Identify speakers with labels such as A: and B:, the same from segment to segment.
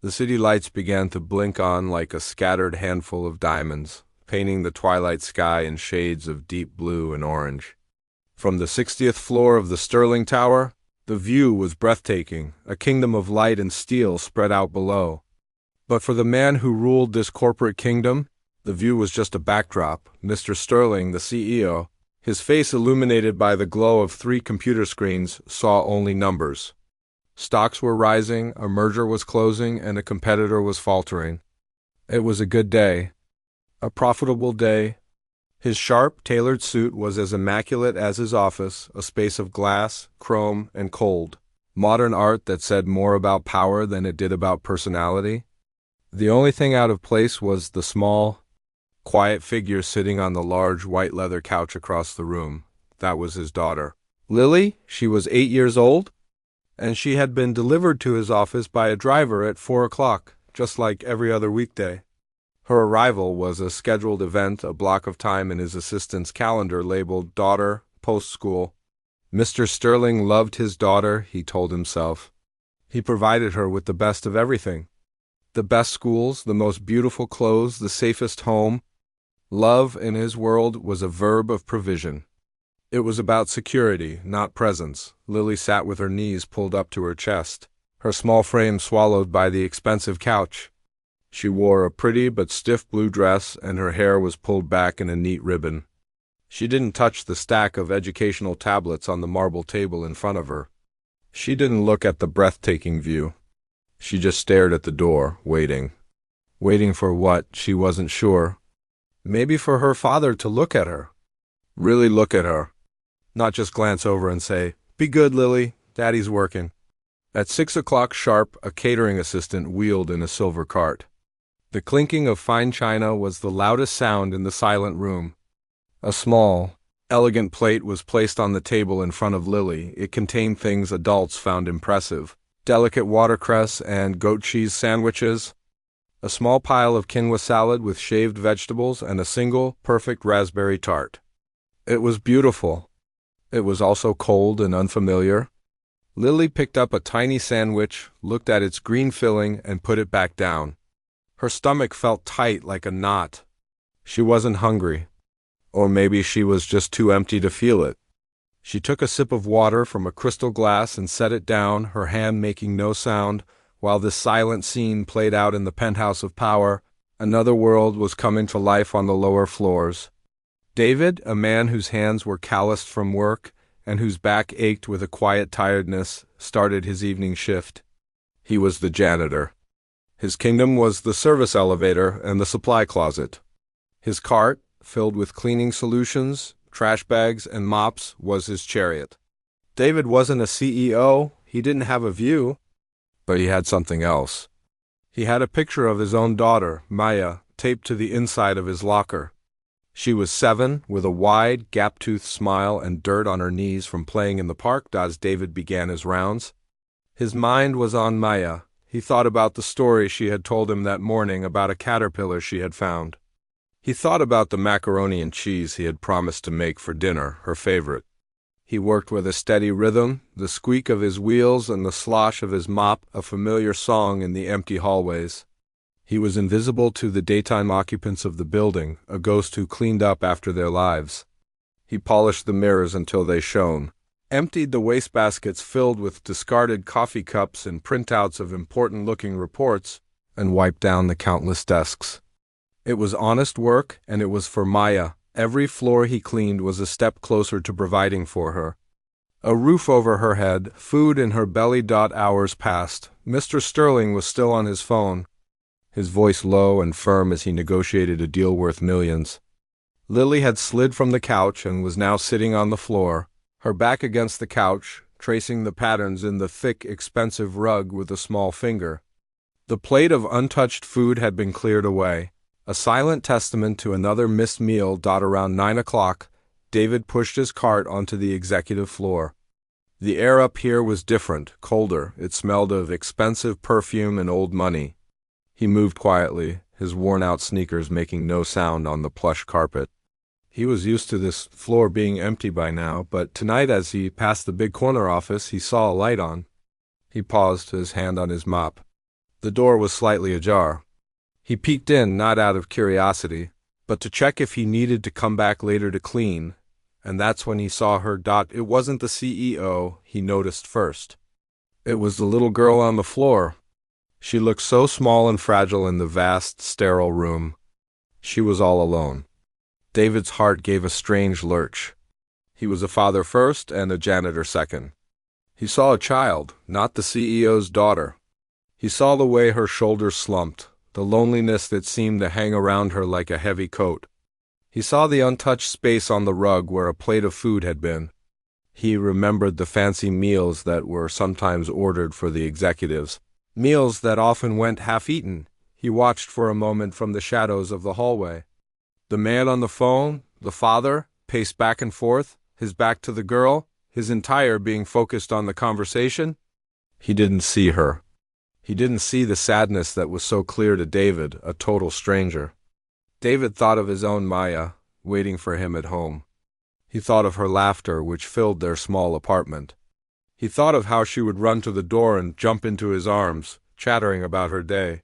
A: The city lights began to blink on like a scattered handful of diamonds, painting the twilight sky in shades of deep blue and orange. From the 60th floor of the Sterling Tower, the view was breathtaking, a kingdom of light and steel spread out below. But for the man who ruled this corporate kingdom, the view was just a backdrop. Mr. Sterling, the CEO, his face illuminated by the glow of 3 computer screens, saw only numbers. Stocks were rising, a merger was closing, and a competitor was faltering. It was a good day. A profitable day. His sharp, tailored suit was as immaculate as his office, a space of glass, chrome, and cold. Modern art that said more about power than it did about personality. The only thing out of place was the small, quiet figure sitting on the large white leather couch across the room. That was his daughter. Lily, she was 8 years old, and she had been delivered to his office by a driver at 4 o'clock, just like every other weekday. Her arrival was a scheduled event, a block of time in his assistant's calendar labeled Daughter, Post-School. Mr. Sterling loved his daughter, he told himself. He provided her with the best of everything. The best schools, the most beautiful clothes, the safest home. Love, in his world, was a verb of provision. It was about security, not presence. Lily sat with her knees pulled up to her chest, her small frame swallowed by the expensive couch. She wore a pretty but stiff blue dress, and her hair was pulled back in a neat ribbon. She didn't touch the stack of educational tablets on the marble table in front of her. She didn't look at the breathtaking view. She just stared at the door, waiting. Waiting for what, she wasn't sure. Maybe for her father to look at her. Really look at her. Not just glance over and say, "Be good, Lily, Daddy's working." At 6 o'clock sharp, a catering assistant wheeled in a silver cart. The clinking of fine china was the loudest sound in the silent room. A small, elegant plate was placed on the table in front of Lily. It contained things adults found impressive. Delicate watercress and goat cheese sandwiches, a small pile of quinoa salad with shaved vegetables, and a single, perfect raspberry tart. It was beautiful. It was also cold and unfamiliar. Lily picked up a tiny sandwich, looked at its green filling, and put it back down. Her stomach felt tight like a knot. She wasn't hungry. Or maybe she was just too empty to feel it. She took a sip of water from a crystal glass and set it down, her hand making no sound, while this silent scene played out in the penthouse of power. Another world was coming to life on the lower floors. David, a man whose hands were calloused from work and whose back ached with a quiet tiredness, started his evening shift. He was the janitor. His kingdom was the service elevator and the supply closet. His cart, filled with cleaning solutions, trash bags, and mops, was his chariot. David wasn't a CEO, he didn't have a view, but he had something else. He had a picture of his own daughter, Maya, taped to the inside of his locker. She was 7, with a wide, gap-toothed smile and dirt on her knees from playing in the park as David began his rounds. His mind was on Maya. He thought about the story she had told him that morning about a caterpillar she had found. He thought about the macaroni and cheese he had promised to make for dinner, her favorite. He worked with a steady rhythm, the squeak of his wheels and the slosh of his mop, a familiar song in the empty hallways. He was invisible to the daytime occupants of the building, a ghost who cleaned up after their lives. He polished the mirrors until they shone, emptied the wastebaskets filled with discarded coffee cups and printouts of important-looking reports, and wiped down the countless desks. It was honest work, and it was for Maya. Every floor he cleaned was a step closer to providing for her. A roof over her head, food in her belly. Hours passed. Mr. Sterling was still on his phone, his voice low and firm as he negotiated a deal worth millions. Lily had slid from the couch and was now sitting on the floor, her back against the couch, tracing the patterns in the thick, expensive rug with a small finger. The plate of untouched food had been cleared away. A silent testament to another missed meal. Around 9 o'clock, David pushed his cart onto the executive floor. The air up here was different, colder. It smelled of expensive perfume and old money. He moved quietly, his worn-out sneakers making no sound on the plush carpet. He was used to this floor being empty by now, but tonight as he passed the big corner office, he saw a light on. He paused, his hand on his mop. The door was slightly ajar. He peeked in, not out of curiosity, but to check if he needed to come back later to clean, and that's when he saw her. It wasn't the CEO he noticed first. It was the little girl on the floor. She looked so small and fragile in the vast, sterile room. She was all alone. David's heart gave a strange lurch. He was a father first and a janitor second. He saw a child, not the CEO's daughter. He saw the way her shoulders slumped, the loneliness that seemed to hang around her like a heavy coat. He saw the untouched space on the rug where a plate of food had been. He remembered the fancy meals that were sometimes ordered for the executives, meals that often went half-eaten. He watched for a moment from the shadows of the hallway. The man on the phone, the father, paced back and forth, his back to the girl, his entire being focused on the conversation. He didn't see her. He didn't see the sadness that was so clear to David, a total stranger. David thought of his own Maya, waiting for him at home. He thought of her laughter, which filled their small apartment. He thought of how she would run to the door and jump into his arms, chattering about her day.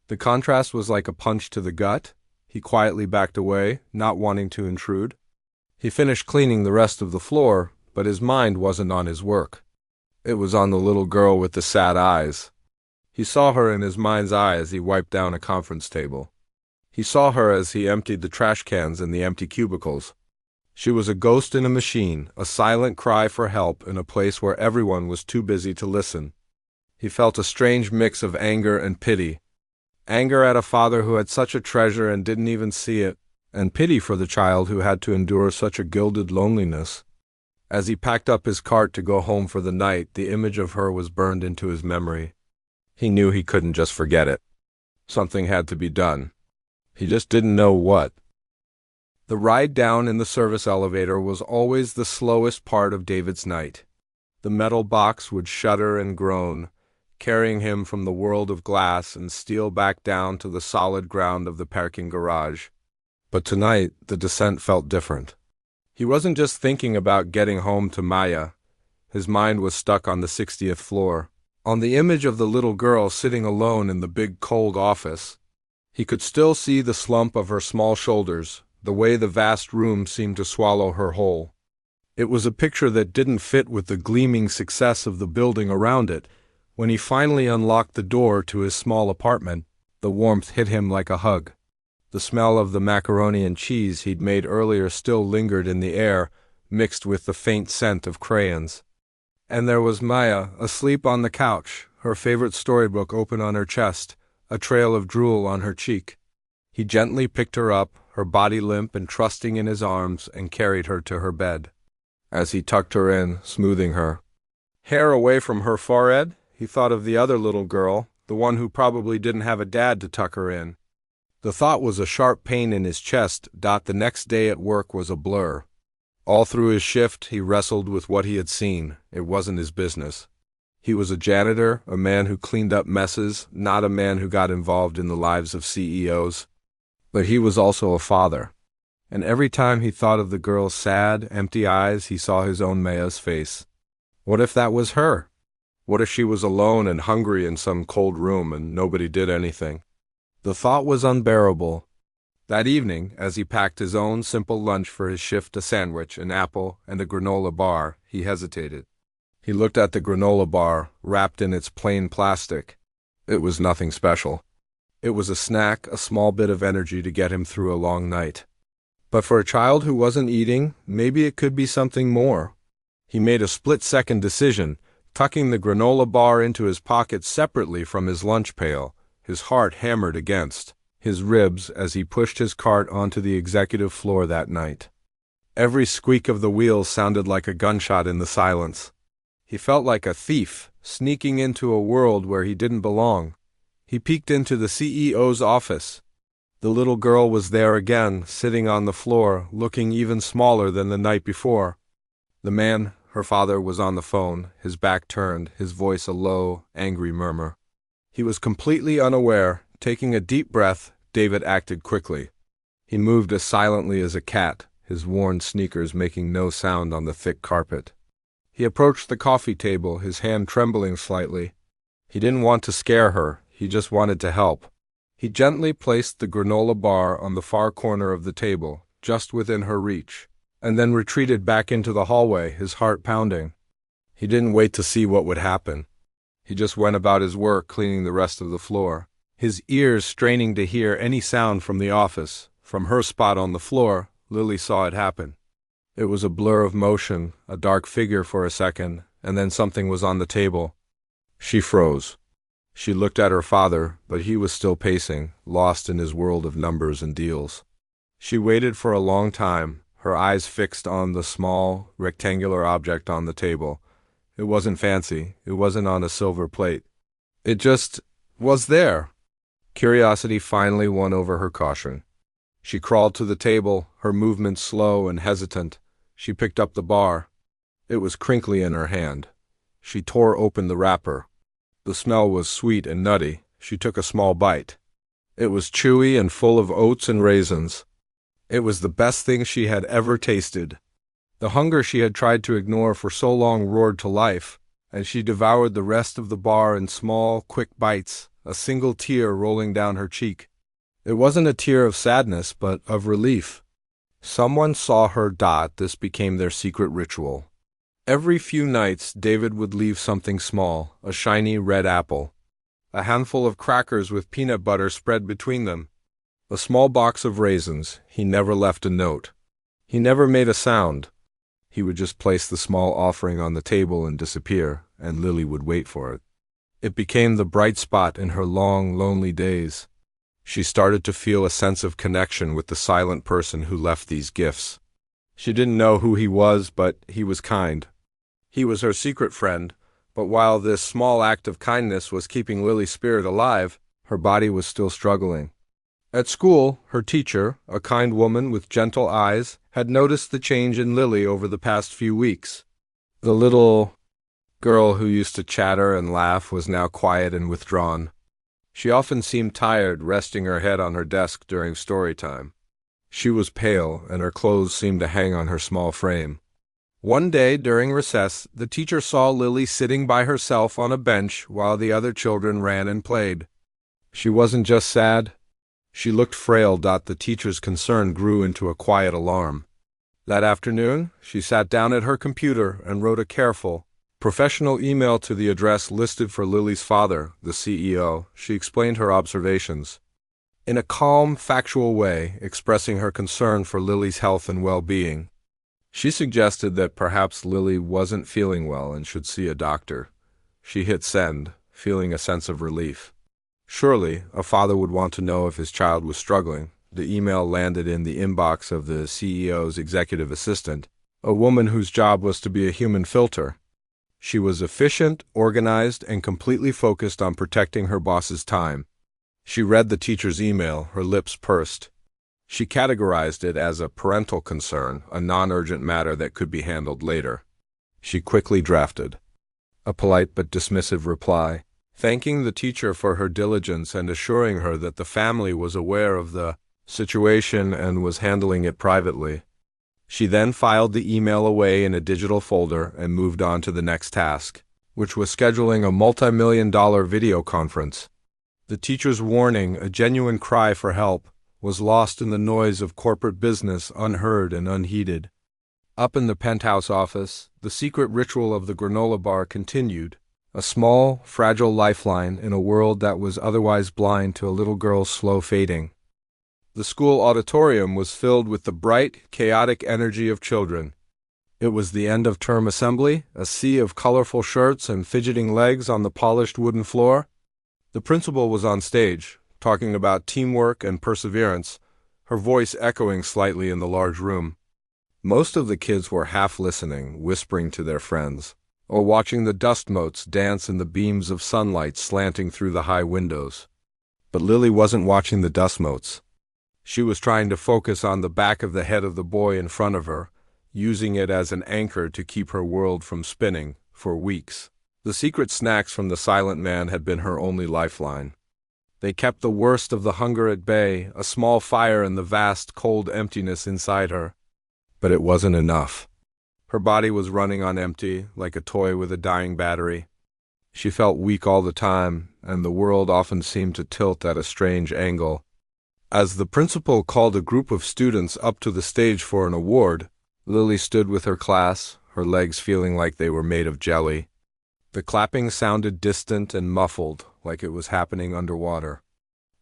A: The contrast was like a punch to the gut. He quietly backed away, not wanting to intrude. He finished cleaning the rest of the floor, but his mind wasn't on his work. It was on the little girl with the sad eyes. He saw her in his mind's eye as he wiped down a conference table. He saw her as he emptied the trash cans in the empty cubicles. She was a ghost in a machine, a silent cry for help in a place where everyone was too busy to listen. He felt a strange mix of anger and pity. Anger at a father who had such a treasure and didn't even see it, and pity for the child who had to endure such a gilded loneliness. As he packed up his cart to go home for the night, the image of her was burned into his memory. He knew he couldn't just forget it. Something had to be done. He just didn't know what. The ride down in the service elevator was always the slowest part of David's night. The metal box would shudder and groan, carrying him from the world of glass and steel back down to the solid ground of the parking garage. But tonight, the descent felt different. He wasn't just thinking about getting home to Maya. His mind was stuck on the 60th floor, on the image of the little girl sitting alone in the big cold office. He could still see the slump of her small shoulders, the way the vast room seemed to swallow her whole. It was a picture that didn't fit with the gleaming success of the building around it. When he finally unlocked the door to his small apartment, the warmth hit him like a hug. The smell of the macaroni and cheese he'd made earlier still lingered in the air, mixed with the faint scent of crayons. And there was Maya, asleep on the couch, her favorite storybook open on her chest, a trail of drool on her cheek. He gently picked her up, her body limp and trusting in his arms, and carried her to her bed. As he tucked her in, smoothing her hair away from her forehead, he thought of the other little girl, the one who probably didn't have a dad to tuck her in. The thought was a sharp pain in his chest. The next day at work was a blur. All through his shift, he wrestled with what he had seen. It wasn't his business. He was a janitor, a man who cleaned up messes, not a man who got involved in the lives of CEOs. But he was also a father. And every time he thought of the girl's sad, empty eyes, he saw his own Maya's face. What if that was her? What if she was alone and hungry in some cold room and nobody did anything? The thought was unbearable. That evening, as he packed his own simple lunch for his shift, a sandwich, an apple, and a granola bar, he hesitated. He looked at the granola bar, wrapped in its plain plastic. It was nothing special. It was a snack, a small bit of energy to get him through a long night. But for a child who wasn't eating, maybe it could be something more. He made a split-second decision, tucking the granola bar into his pocket separately from his lunch pail, his heart hammered against his ribs as he pushed his cart onto the executive floor that night. Every squeak of the wheels sounded like a gunshot in the silence. He felt like a thief, sneaking into a world where he didn't belong. He peeked into the CEO's office. The little girl was there again, sitting on the floor, looking even smaller than the night before. The man, her father, was on the phone, his back turned, his voice a low, angry murmur. He was completely unaware. Taking a deep breath, David acted quickly. He moved as silently as a cat, his worn sneakers making no sound on the thick carpet. He approached the coffee table, his hand trembling slightly. He didn't want to scare her. he just wanted to help. He gently placed the granola bar on the far corner of the table, just within her reach, and then retreated back into the hallway, his heart pounding. He didn't wait to see what would happen. He just went about his work cleaning the rest of the floor, his ears straining to hear any sound from the office. From her spot on the floor, Lily saw it happen. It was a blur of motion, a dark figure for a second, and then something was on the table. She froze. She looked at her father, but he was still pacing, lost in his world of numbers and deals. She waited for a long time, her eyes fixed on the small, rectangular object on the table. It wasn't fancy. It wasn't on a silver plate. It just was there. Curiosity finally won over her caution. She crawled to the table, her movements slow and hesitant. She picked up the bar. It was crinkly in her hand. She tore open the wrapper. The smell was sweet and nutty. She took a small bite. It was chewy and full of oats and raisins. It was the best thing she had ever tasted. The hunger she had tried to ignore for so long roared to life, and she devoured the rest of the bar in small, quick bites, a single tear rolling down her cheek. It wasn't a tear of sadness, but of relief. Someone saw her. This became their secret ritual. Every few nights, David would leave something small, a shiny red apple, a handful of crackers with peanut butter spread between them, a small box of raisins. He never left a note. He never made a sound. He would just place the small offering on the table and disappear, and Lily would wait for it. It became the bright spot in her long, lonely days. She started to feel a sense of connection with the silent person who left these gifts. She didn't know who he was, but he was kind. He was her secret friend, but while this small act of kindness was keeping Lily's spirit alive, her body was still struggling. At school, her teacher, a kind woman with gentle eyes, had noticed the change in Lily over the past few weeks. The little girl who used to chatter and laugh was now quiet and withdrawn. She often seemed tired, resting her head on her desk during story time. She was pale, and her clothes seemed to hang on her small frame. One day during recess, the teacher saw Lily sitting by herself on a bench while the other children ran and played. She wasn't just sad. She looked frail. The teacher's concern grew into a quiet alarm. That afternoon, she sat down at her computer and wrote a careful, professional email to the address listed for Lily's father, the CEO. She explained her observations in a calm, factual way, expressing her concern for Lily's health and well-being. She suggested that perhaps Lily wasn't feeling well and should see a doctor. She hit send, feeling a sense of relief. Surely, a father would want to know if his child was struggling. The email landed in the inbox of the CEO's executive assistant, a woman whose job was to be a human filter. She was efficient, organized, and completely focused on protecting her boss's time. She read the teacher's email, her lips pursed. She categorized it as a parental concern, a non-urgent matter that could be handled later. She quickly drafted a polite but dismissive reply, thanking the teacher for her diligence and assuring her that the family was aware of the situation and was handling it privately. She then filed the email away in a digital folder and moved on to the next task, which was scheduling a multi-million-dollar video conference. The teacher's warning, a genuine cry for help, was lost in the noise of corporate business, unheard and unheeded. Up in the penthouse office, the secret ritual of the granola bar continued, a small, fragile lifeline in a world that was otherwise blind to a little girl's slow fading. The school auditorium was filled with the bright, chaotic energy of children. It was the end of term assembly, a sea of colorful shirts and fidgeting legs on the polished wooden floor. The principal was on stage, talking about teamwork and perseverance, her voice echoing slightly in the large room. Most of the kids were half listening, whispering to their friends, or watching the dust motes dance in the beams of sunlight slanting through the high windows. But Lily wasn't watching the dust motes. She was trying to focus on the back of the head of the boy in front of her, using it as an anchor to keep her world from spinning. For weeks, the secret snacks from the silent man had been her only lifeline. They kept the worst of the hunger at bay, a small fire in the vast, cold emptiness inside her. But it wasn't enough. Her body was running on empty, like a toy with a dying battery. She felt weak all the time, and the world often seemed to tilt at a strange angle. As the principal called a group of students up to the stage for an award, Lily stood with her class, her legs feeling like they were made of jelly. The clapping sounded distant and muffled, like it was happening underwater.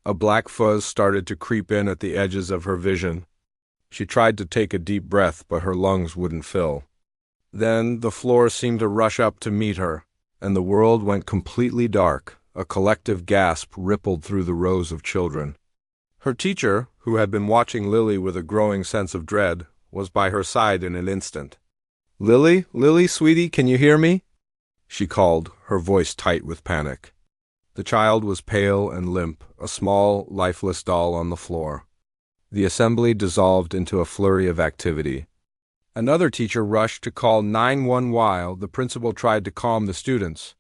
A: A black fuzz started to creep in at the edges of her vision. She tried to take a deep breath, but her lungs wouldn't fill. Then the floor seemed to rush up to meet her, and the world went completely dark. A collective gasp rippled through the rows of children. Her teacher, who had been watching Lily with a growing sense of dread, was by her side in an instant. "Lily, Lily, sweetie, can you hear me?" she called, her voice tight with panic. The child was pale and limp, a small, lifeless doll on the floor. The assembly dissolved into a flurry of activity. Another teacher rushed to call 911 while the principal tried to calm the students.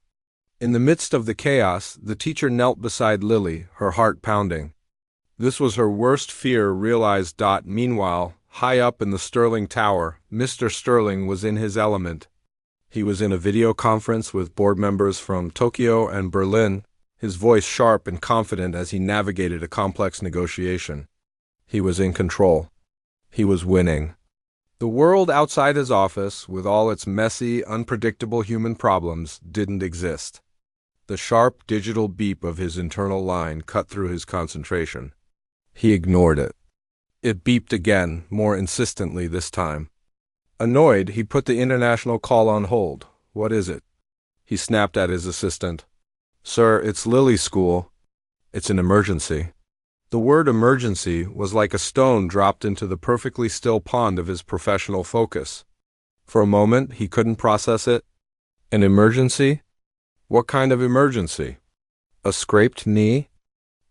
A: In the midst of the chaos, the teacher knelt beside Lily, her heart pounding. This was her worst fear realized. Meanwhile, high up in the Sterling Tower, Mr. Sterling was in his element. He was in a video conference with board members from Tokyo and Berlin, his voice sharp and confident as he navigated a complex negotiation. He was in control. He was winning. The world outside his office, with all its messy, unpredictable human problems, didn't exist. The sharp digital beep of his internal line cut through his concentration. He ignored it. It beeped again, more insistently this time. Annoyed, he put the international call on hold. "What is it?" He snapped at his assistant. "Sir, it's Lily's school. It's an emergency." The word emergency was like a stone dropped into the perfectly still pond of his professional focus. For a moment, he couldn't process it. An emergency? What kind of emergency? A scraped knee?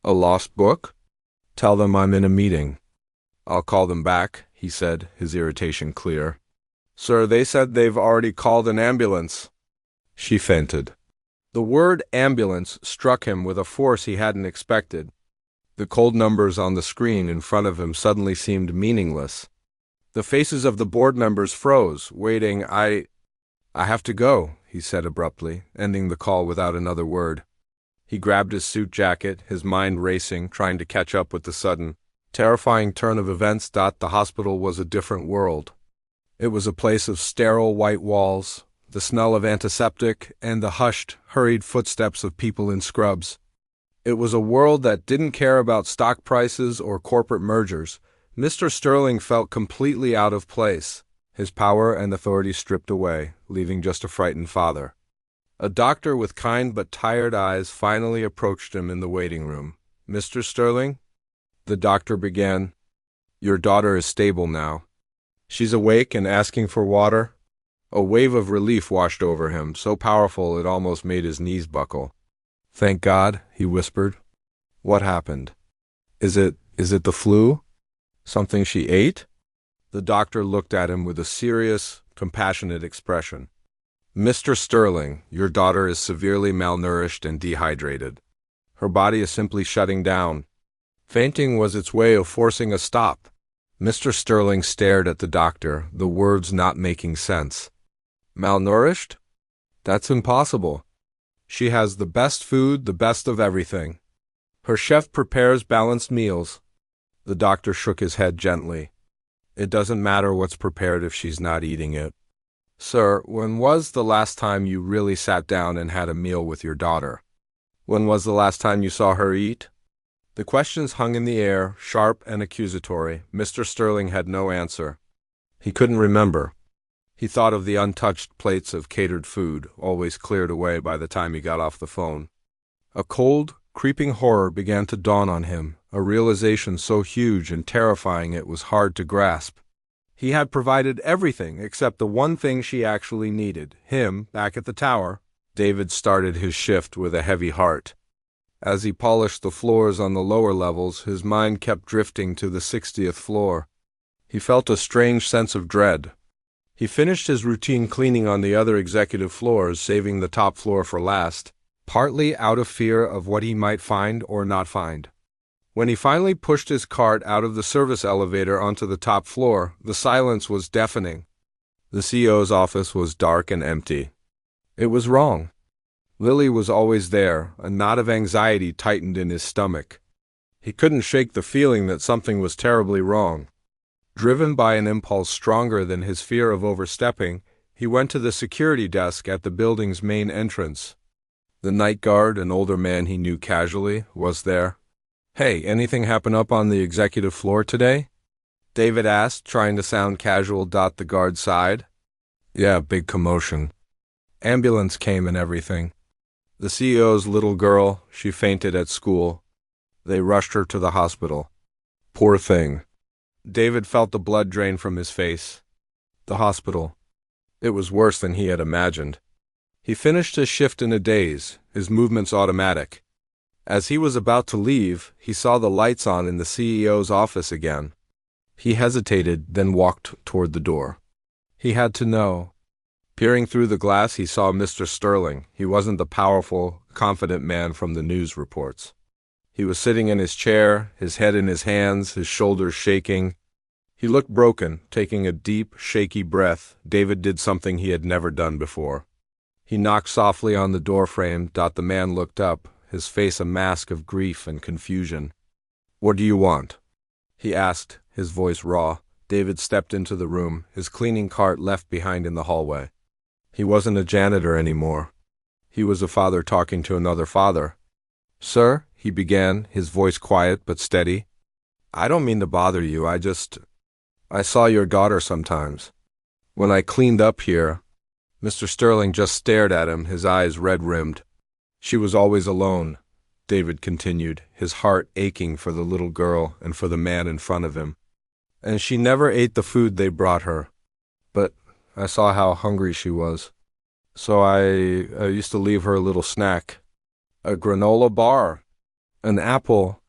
A: A lost book? "Tell them I'm in a meeting." "I'll call them back," he said, his irritation clear. "Sir, they said they've already called an ambulance." She fainted. The word ambulance struck him with a force he hadn't expected. The cold numbers on the screen in front of him suddenly seemed meaningless. The faces of the board members froze, waiting. I have to go," he said abruptly, ending the call without another word. He grabbed his suit jacket, his mind racing, trying to catch up with the sudden, terrifying turn of events. The hospital was a different world. It was a place of sterile white walls, the smell of antiseptic, and the hushed, hurried footsteps of people in scrubs. It was a world that didn't care about stock prices or corporate mergers. Mr. Sterling felt completely out of place, his power and authority stripped away, leaving just a frightened father. A doctor with kind but tired eyes finally approached him in the waiting room. "Mr. Sterling?" The doctor began. "Your daughter is stable now. She's awake and asking for water." A wave of relief washed over him, so powerful it almost made his knees buckle. "Thank God," he whispered. "What happened? Is it the flu? Something she ate?" The doctor looked at him with a serious, compassionate expression. "Mr. Sterling, your daughter is severely malnourished and dehydrated. Her body is simply shutting down. Fainting was its way of forcing a stop." Mr. Sterling stared at the doctor, the words not making sense. "Malnourished? That's impossible. She has the best food, the best of everything. Her chef prepares balanced meals." The doctor shook his head gently. "It doesn't matter what's prepared if she's not eating it. Sir, when was the last time you really sat down and had a meal with your daughter? When was the last time you saw her eat?" The questions hung in the air, sharp and accusatory. Mr. Sterling had no answer. He couldn't remember. He thought of the untouched plates of catered food, always cleared away by the time he got off the phone. A cold, creeping horror began to dawn on him, a realization so huge and terrifying it was hard to grasp. He had provided everything except the one thing she actually needed, him, back at the tower. David started his shift with a heavy heart. As he polished the floors on the lower levels, his mind kept drifting to the 60th floor. He felt a strange sense of dread. He finished his routine cleaning on the other executive floors, saving the top floor for last, partly out of fear of what he might find or not find. When he finally pushed his cart out of the service elevator onto the top floor, the silence was deafening. The CEO's office was dark and empty. It was wrong. Lily was always there, a knot of anxiety tightened in his stomach. He couldn't shake the feeling that something was terribly wrong. Driven by an impulse stronger than his fear of overstepping, he went to the security desk at the building's main entrance. The night guard, an older man he knew casually, was there. "Hey, anything happen up on the executive floor today?" David asked, trying to sound casual. The guard sighed. "Yeah, big commotion. Ambulance came and everything. The CEO's little girl, she fainted at school. They rushed her to the hospital. Poor thing." David felt the blood drain from his face. The hospital. It was worse than he had imagined. He finished his shift in a daze, his movements automatic. As he was about to leave, he saw the lights on in the CEO's office again. He hesitated, then walked toward the door. He had to know. Peering through the glass, he saw Mr. Sterling. He wasn't the powerful, confident man from the news reports. He was sitting in his chair, his head in his hands, his shoulders shaking. He looked broken. Taking a deep, shaky breath, David did something he had never done before. He knocked softly on the doorframe. The man looked up, his face a mask of grief and confusion. "What do you want?" he asked, his voice raw. David stepped into the room, his cleaning cart left behind in the hallway. He wasn't a janitor anymore. He was a father talking to another father. "Sir," he began, his voice quiet but steady. "I don't mean to bother you, I saw your daughter sometimes. When I cleaned up here." Mr. Sterling just stared at him, his eyes red-rimmed. "She was always alone," David continued, his heart aching for the little girl and for the man in front of him. "And she never ate the food they brought her. But I saw how hungry she was. So I used to leave her a little snack. A granola bar. An apple.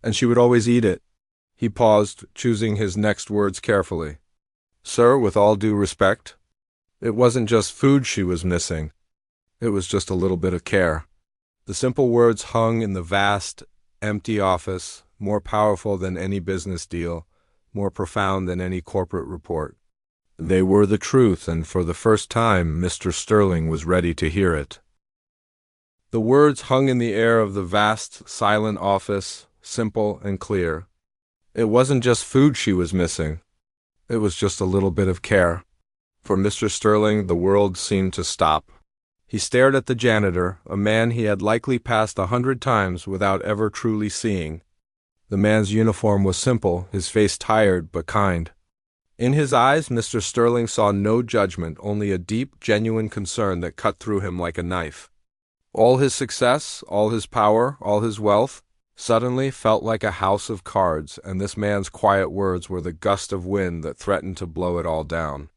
A: And she would always eat it." He paused, choosing his next words carefully. "Sir, with all due respect, it wasn't just food she was missing. It was just a little bit of care." The simple words hung in the vast, empty office, more powerful than any business deal, more profound than any corporate report. They were the truth, and for the first time, Mr. Sterling was ready to hear it. The words hung in the air of the vast, silent office, simple and clear. It wasn't just food she was missing. It was just a little bit of care. For Mr. Sterling, the world seemed to stop. He stared at the janitor, a man he had likely passed 100 times without ever truly seeing. The man's uniform was simple, his face tired but kind. In his eyes, Mr. Sterling saw no judgment, only a deep, genuine concern that cut through him like a knife. All his success, all his power, all his wealth, suddenly felt like a house of cards, and this man's quiet words were the gust of wind that threatened to blow it all down.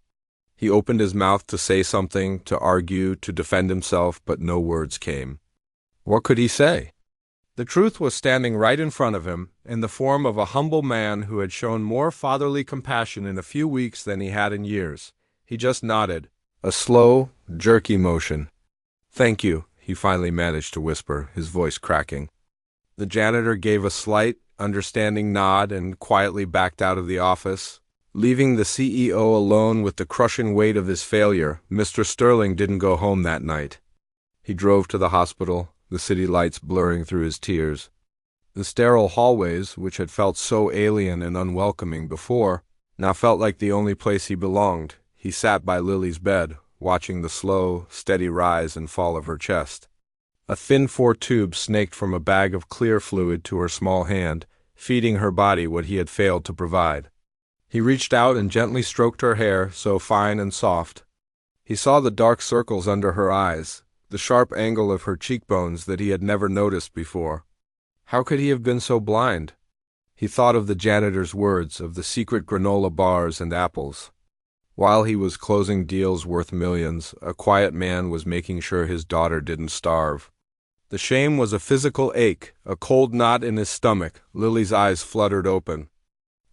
A: He opened his mouth to say something, to argue, to defend himself, but no words came. What could he say? The truth was standing right in front of him, in the form of a humble man who had shown more fatherly compassion in a few weeks than he had in years. He just nodded, a slow, jerky motion. "Thank you," he finally managed to whisper, his voice cracking. The janitor gave a slight, understanding nod and quietly backed out of the office. Leaving the CEO alone with the crushing weight of his failure, Mr. Sterling didn't go home that night. He drove to the hospital, the city lights blurring through his tears. The sterile hallways, which had felt so alien and unwelcoming before, now felt like the only place he belonged. He sat by Lily's bed, watching the slow, steady rise and fall of her chest. A thin 4-tube snaked from a bag of clear fluid to her small hand, feeding her body what he had failed to provide. He reached out and gently stroked her hair, so fine and soft. He saw the dark circles under her eyes, the sharp angle of her cheekbones that he had never noticed before. How could he have been so blind? He thought of the janitor's words, of the secret granola bars and apples. While he was closing deals worth millions, a quiet man was making sure his daughter didn't starve. The shame was a physical ache, a cold knot in his stomach. Lily's eyes fluttered open.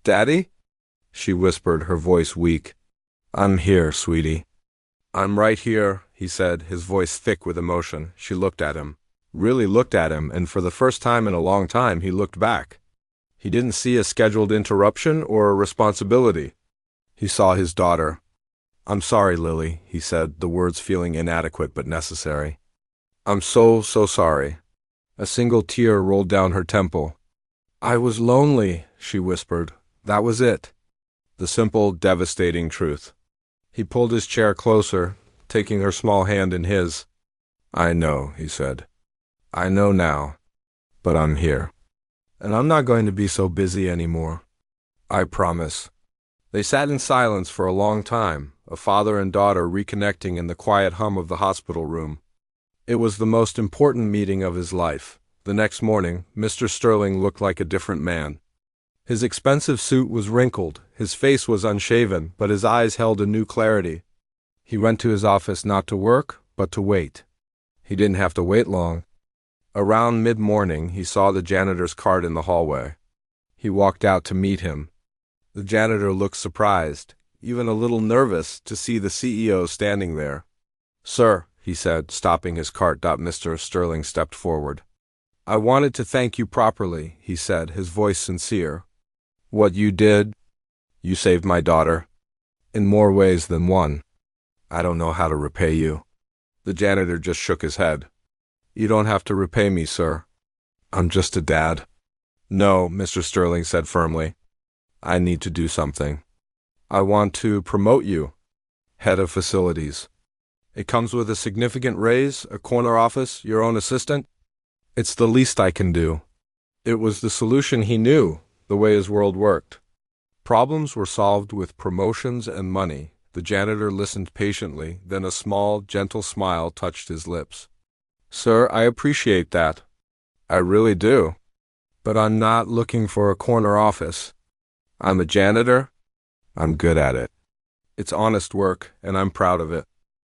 A: "Daddy?" she whispered, her voice weak. "I'm here, sweetie." "I'm right here," he said, his voice thick with emotion. She looked at him, really looked at him, and for the first time in a long time he looked back. He didn't see a scheduled interruption or a responsibility. He saw his daughter. "I'm sorry, Lily," he said, the words feeling inadequate but necessary. I'm so sorry. A single tear rolled down her temple. I was lonely, she whispered. That was it. The simple, devastating truth. He pulled his chair closer, taking her small hand in his. I know, he said. I know now, but I'm here. And I'm not going to be so busy anymore. I promise. They sat in silence for a long time, a father and daughter reconnecting in the quiet hum of the hospital room. It was the most important meeting of his life. The next morning, Mr. Sterling looked like a different man. His expensive suit was wrinkled, his face was unshaven, but his eyes held a new clarity. He went to his office not to work, but to wait. He didn't have to wait long. Around mid-morning, he saw the janitor's cart in the hallway. He walked out to meet him. The janitor looked surprised, even a little nervous, to see the CEO standing there. Sir, he said, stopping his cart. Mr. Sterling stepped forward. I wanted to thank you properly, he said, his voice sincere. What you did? You saved my daughter. In more ways than one. I don't know how to repay you. The janitor just shook his head. You don't have to repay me, sir. I'm just a dad. No, Mr. Sterling said firmly. I need to do something. I want to promote you. Head of facilities. It comes with a significant raise, a corner office, your own assistant. It's the least I can do. It was the solution he knew, the way his world worked. Problems were solved with promotions and money. The janitor listened patiently, then a small, gentle smile touched his lips. Sir, I appreciate that. I really do. But I'm not looking for a corner office. I'm a janitor. I'm good at it. It's honest work, and I'm proud of it.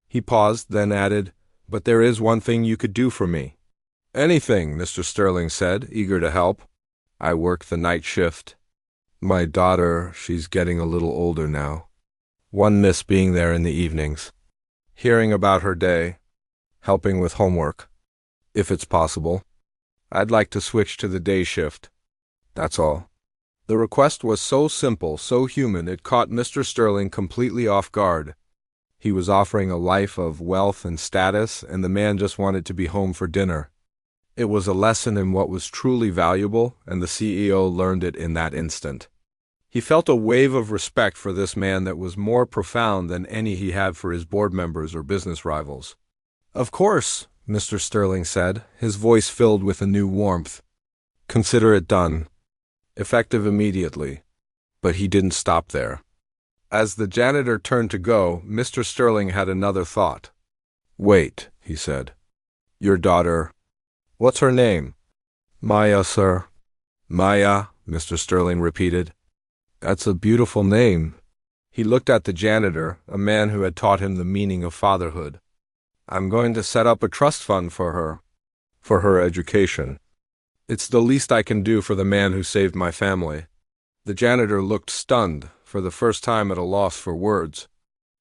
A: He paused, then added, But there is one thing you could do for me. Anything, Mr. Sterling said, eager to help. I work the night shift. My daughter, she's getting a little older now. One miss being there in the evenings. Hearing about her day. Helping with homework. If it's possible. I'd like to switch to the day shift. That's all. The request was so simple, so human, it caught Mr. Sterling completely off guard. He was offering a life of wealth and status, and the man just wanted to be home for dinner. It was a lesson in what was truly valuable, and the CEO learned it in that instant. He felt a wave of respect for this man that was more profound than any he had for his board members or business rivals. Of course, Mr. Sterling said, his voice filled with a new warmth. Consider it done. Effective immediately. But he didn't stop there. As the janitor turned to go, Mr. Sterling had another thought. Wait, he said. Your daughter, what's her name? Maya, sir. Maya, Mr. Sterling repeated. That's a beautiful name. He looked at the janitor, a man who had taught him the meaning of fatherhood. I'm going to set up a trust fund for her education. It's the least I can do for the man who saved my family. The janitor looked stunned, for the first time at a loss for words.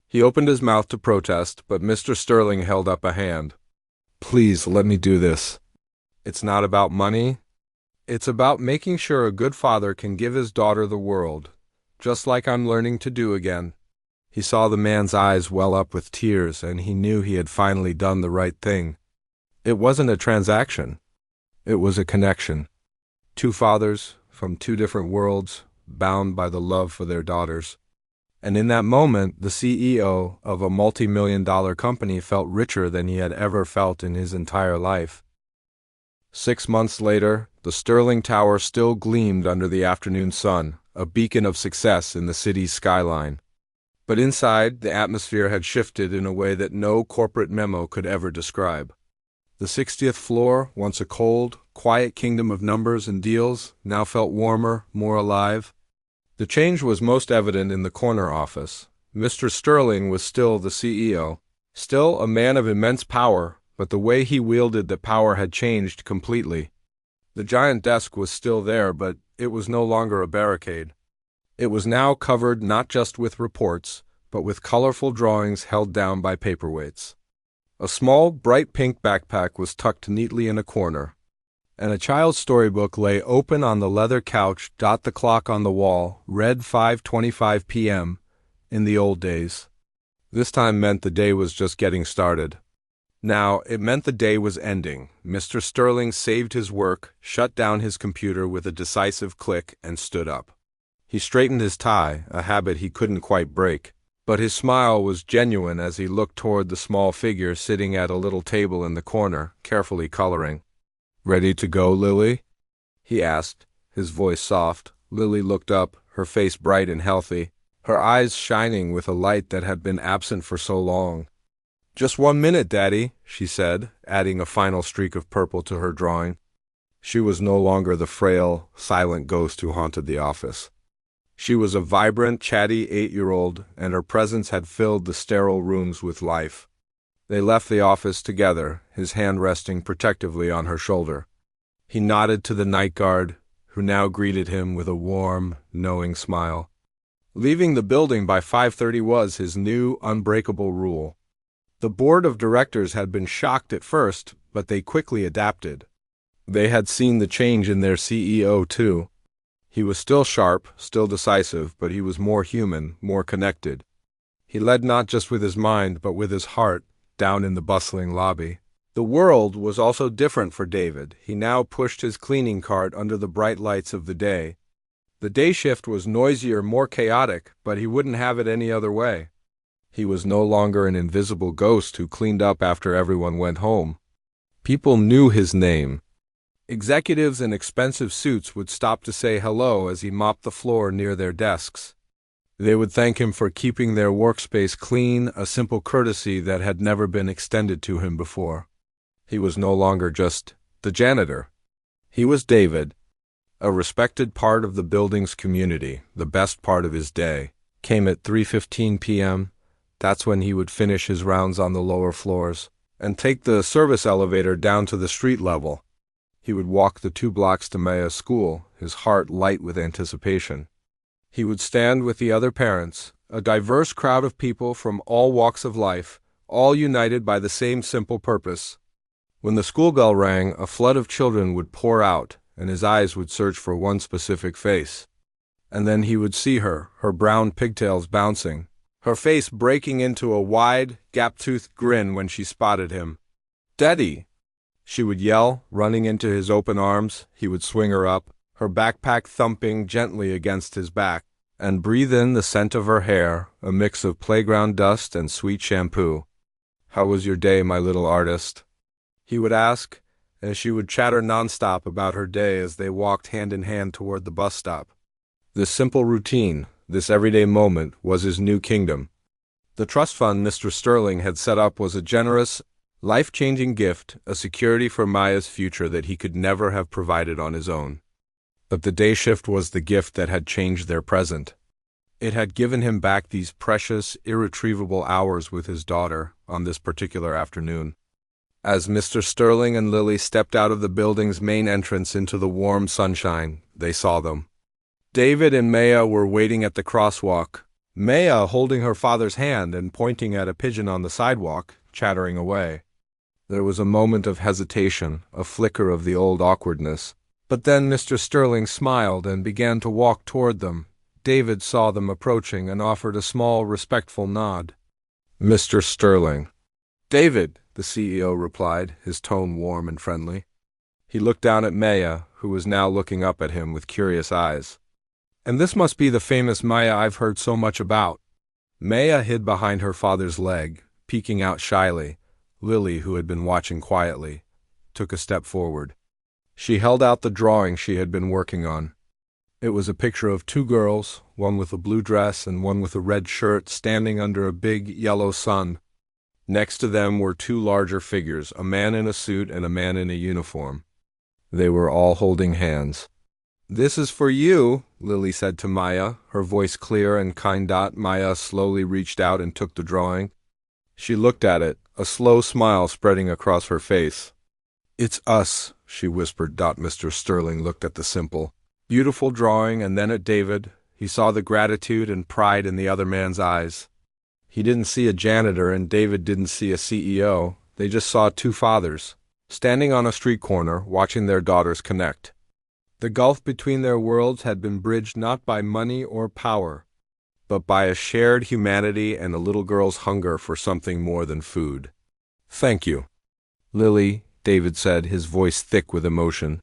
A: He opened his mouth to protest, but Mr. Sterling held up a hand. Please, let me do this. It's not about money. It's about making sure a good father can give his daughter the world, just like I'm learning to do again. He saw the man's eyes well up with tears, and he knew he had finally done the right thing. It wasn't a transaction. It was a connection. Two fathers from two different worlds, bound by the love for their daughters. And in that moment, the CEO of a multi-million-dollar company felt richer than he had ever felt in his entire life. 6 months later, the Sterling Tower still gleamed under the afternoon sun, a beacon of success in the city's skyline. But inside, the atmosphere had shifted in a way that no corporate memo could ever describe. The 60th floor, once a cold, quiet kingdom of numbers and deals, now felt warmer, more alive. The change was most evident in the corner office. Mr. Sterling was still the CEO, still a man of immense power, but the way he wielded the power had changed completely. The giant desk was still there, but it was no longer a barricade. It was now covered not just with reports, but with colorful drawings held down by paperweights. A small, bright pink backpack was tucked neatly in a corner, and a child's storybook lay open on the leather couch. The clock on the wall read 5:25 p.m. in the old days. This time meant the day was just getting started. Now, it meant the day was ending. Mr. Sterling saved his work, shut down his computer with a decisive click, and stood up. He straightened his tie, a habit he couldn't quite break, but his smile was genuine as he looked toward the small figure sitting at a little table in the corner, carefully coloring. "Ready to go, Lily?" he asked, his voice soft. Lily looked up, her face bright and healthy, her eyes shining with a light that had been absent for so long. "Just 1 minute, Daddy," she said, adding a final streak of purple to her drawing. She was no longer the frail, silent ghost who haunted the office. She was a vibrant, chatty 8-year-old, and her presence had filled the sterile rooms with life. They left the office together, his hand resting protectively on her shoulder. He nodded to the night guard, who now greeted him with a warm, knowing smile. Leaving the building by 5:30 was his new, unbreakable rule. The board of directors had been shocked at first, but they quickly adapted. They had seen the change in their CEO, too. He was still sharp, still decisive, but he was more human, more connected. He led not just with his mind, but with his heart, down in the bustling lobby. The world was also different for David. He now pushed his cleaning cart under the bright lights of the day. The day shift was noisier, more chaotic, but he wouldn't have it any other way. He was no longer an invisible ghost who cleaned up after everyone went home. People knew his name. Executives in expensive suits would stop to say hello as he mopped the floor near their desks. They would thank him for keeping their workspace clean, a simple courtesy that had never been extended to him before. He was no longer just the janitor. He was David, a respected part of the building's community. The best part of his day came at 3:15 p.m. That's when he would finish his rounds on the lower floors and take the service elevator down to the street level. He would walk the 2 blocks to Maya's school, his heart light with anticipation. He would stand with the other parents, a diverse crowd of people from all walks of life, all united by the same simple purpose. When the school bell rang, a flood of children would pour out, and his eyes would search for one specific face. And then he would see her, her brown pigtails bouncing, her face breaking into a wide, gap-toothed grin when she spotted him. "Daddy!" she would yell, running into his open arms. He would swing her up, her backpack thumping gently against his back, and breathe in the scent of her hair, a mix of playground dust and sweet shampoo. "How was your day, my little artist?" he would ask, and she would chatter nonstop about her day as they walked hand in hand toward the bus stop. This simple routine, this everyday moment, was his new kingdom. The trust fund Mr. Sterling had set up was a generous, life-changing gift, a security for Maya's future that he could never have provided on his own. But the day shift was the gift that had changed their present. It had given him back these precious, irretrievable hours with his daughter on this particular afternoon. As Mr. Sterling and Lily stepped out of the building's main entrance into the warm sunshine, they saw them. David and Maya were waiting at the crosswalk, Maya holding her father's hand and pointing at a pigeon on the sidewalk, chattering away. There was a moment of hesitation, a flicker of the old awkwardness. But then Mr. Sterling smiled and began to walk toward them. David saw them approaching and offered a small, respectful nod. "Mr. Sterling." "David," the CEO replied, his tone warm and friendly. He looked down at Maya, who was now looking up at him with curious eyes. "And this must be the famous Maya I've heard so much about." Maya hid behind her father's leg, peeking out shyly. Lily, who had been watching quietly, took a step forward. She held out the drawing she had been working on. It was a picture of 2 girls, one with a blue dress and one with a red shirt, standing under a big yellow sun. Next to them were 2 larger figures, a man in a suit and a man in a uniform. They were all holding hands. "This is for you," Lily said to Maya, her voice clear and kind. Maya slowly reached out and took the drawing. She looked at it, a slow smile spreading across her face. "It's us," she whispered. Mr. Sterling looked at the simple, beautiful drawing and then at David. He saw the gratitude and pride in the other man's eyes. He didn't see a janitor and David didn't see a CEO. They just saw 2 fathers, standing on a street corner, watching their daughters connect. The gulf between their worlds had been bridged not by money or power, but by a shared humanity and a little girl's hunger for something more than food. Thank you, Lily, David said, his voice thick with emotion.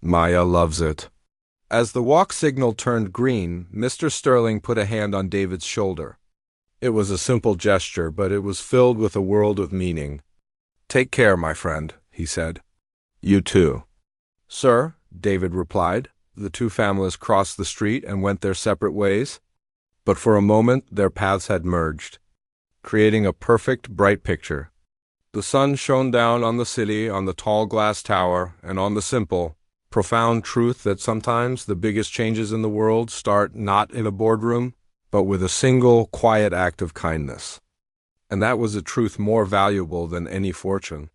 A: Maya loves it. As the walk signal turned green, Mr. Sterling put a hand on David's shoulder. It was a simple gesture, but it was filled with a world of meaning. Take care, my friend, he said. You too. Sir, David replied. The two families crossed the street and went their separate ways. But for a moment their paths had merged, creating a perfect, bright picture. The sun shone down on the city, on the tall glass tower, and on the simple, profound truth that sometimes the biggest changes in the world start not in a boardroom, but with a single, quiet act of kindness. And that was a truth more valuable than any fortune.